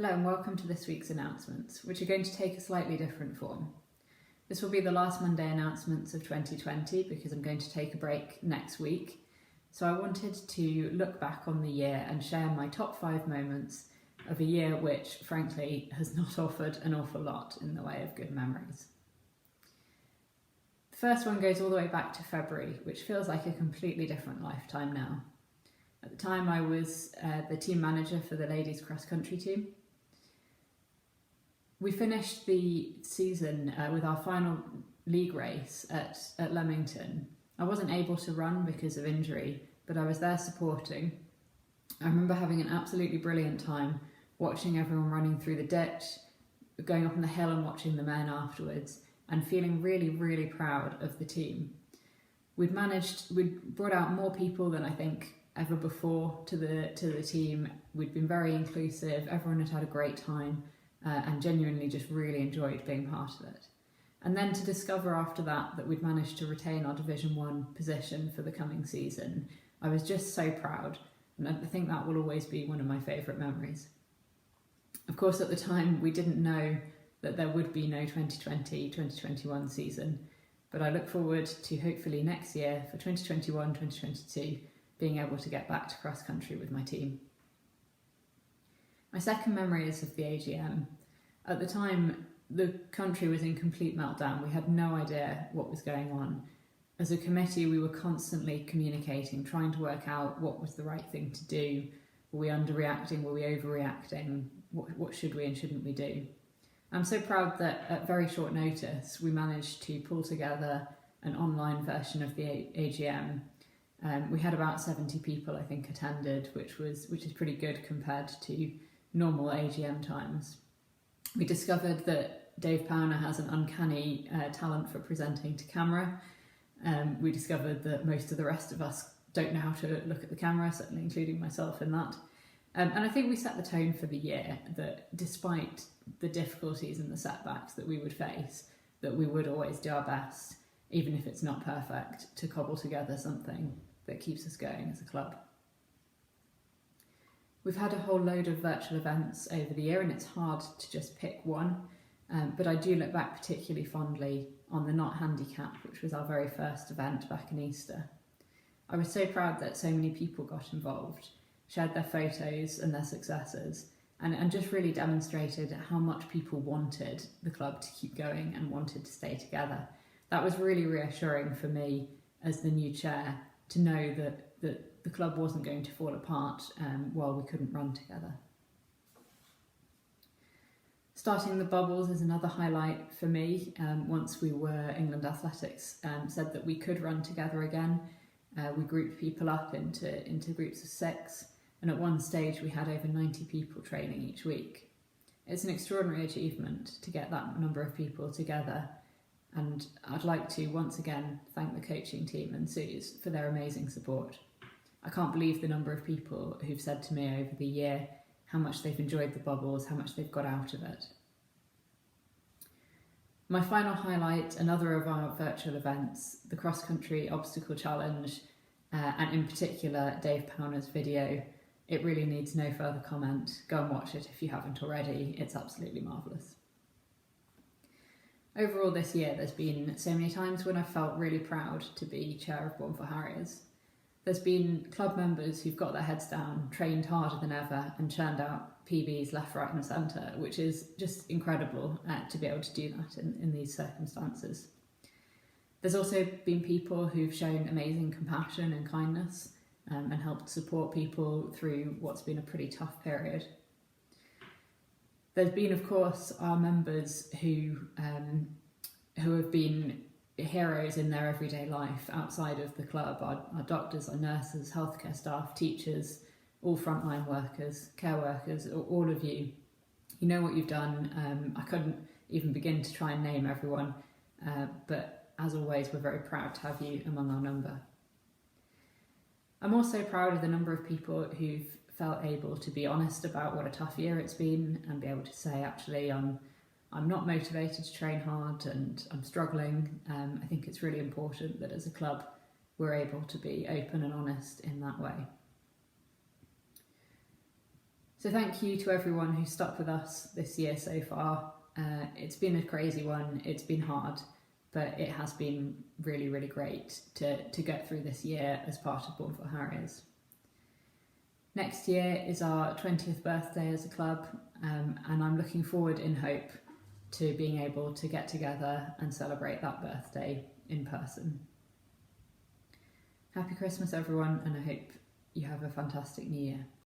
Hello and welcome to this week's announcements, which are going to take a slightly different form. This will be the last Monday announcements of 2020 because I'm going to take a break next week. So I wanted to look back on the year and share my top 5 moments of a year which, frankly, has not offered an awful lot in the way of good memories. The first one goes all the way back to February, which feels like a completely different lifetime now. At the time I was the team manager for the ladies cross country team. We finished the season with our final league race at Leamington. I wasn't able to run because of injury, but I was there supporting. I remember having an absolutely brilliant time watching everyone running through the ditch, going up on the hill and watching the men afterwards, and feeling really, really proud of the team. We'd brought out more people than I think ever before to the team. We'd been very inclusive, everyone had had a great time. And genuinely just really enjoyed being part of it. And then to discover after that we'd managed to retain our Division 1 position for the coming season, I was just so proud, and I think that will always be one of my favourite memories. Of course, at the time we didn't know that there would be no 2020-2021 season, but I look forward to hopefully next year for 2021-2022 being able to get back to cross country with my team. My second memory is of the AGM. At the time, the country was in complete meltdown. We had no idea what was going on. As a committee, we were constantly communicating, trying to work out what was the right thing to do. Were we underreacting? Were we overreacting? What should we and shouldn't we do? I'm so proud that at very short notice, we managed to pull together an online version of the AGM. We had about 70 people, I think, attended, which is pretty good compared to normal AGM times. We discovered that Dave Powner has an uncanny talent for presenting to camera. We discovered that most of the rest of us don't know how to look at the camera, certainly including myself in that. And I think we set the tone for the year that despite the difficulties and the setbacks that we would face, that we would always do our best, even if it's not perfect, to cobble together something that keeps us going as a club. We've had a whole load of virtual events over the year and it's hard to just pick one, but I do look back particularly fondly on the Not Handicap, which was our very first event back in Easter. I was so proud that so many people got involved, shared their photos and their successes, and just really demonstrated how much people wanted the club to keep going and wanted to stay together. That was really reassuring for me as the new chair to know that the club wasn't going to fall apart while we couldn't run together. Starting the bubbles is another highlight for me. Once we were England Athletics said that we could run together again, we grouped people up into groups of 6, and at one stage we had over 90 people training each week. It's an extraordinary achievement to get that number of people together, and I'd like to once again thank the coaching team and Suze for their amazing support. I can't believe the number of people who've said to me over the year how much they've enjoyed the bubbles, how much they've got out of it. My final highlight, another of our virtual events, the Cross Country Obstacle Challenge, and in particular Dave Powner's video. It really needs no further comment. Go and watch it if you haven't already. It's absolutely marvellous. Overall this year there's been so many times when I've felt really proud to be chair of Bourne for Harriers. There's been club members who've got their heads down, trained harder than ever and churned out PBs left, right and centre, which is just incredible to be able to do that in these circumstances. There's also been people who've shown amazing compassion and kindness and helped support people through what's been a pretty tough period. There's been, of course, our members who have been heroes in their everyday life outside of the club, our doctors, our nurses, healthcare staff, teachers, all frontline workers, care workers, all of you. You know what you've done. I couldn't even begin to try and name everyone, but as always we're very proud to have you among our number. I'm also proud of the number of people who've felt able to be honest about what a tough year it's been and be able to say, actually, I'm not motivated to train hard and I'm struggling. I think it's really important that as a club we're able to be open and honest in that way. So thank you to everyone who stuck with us this year so far. It's been a crazy one, it's been hard, but it has been really, really great to get through this year as part of Born for Harriers. Next year is our 20th birthday as a club, and I'm looking forward in hope to being able to get together and celebrate that birthday in person. Happy Christmas everyone, and I hope you have a fantastic new year.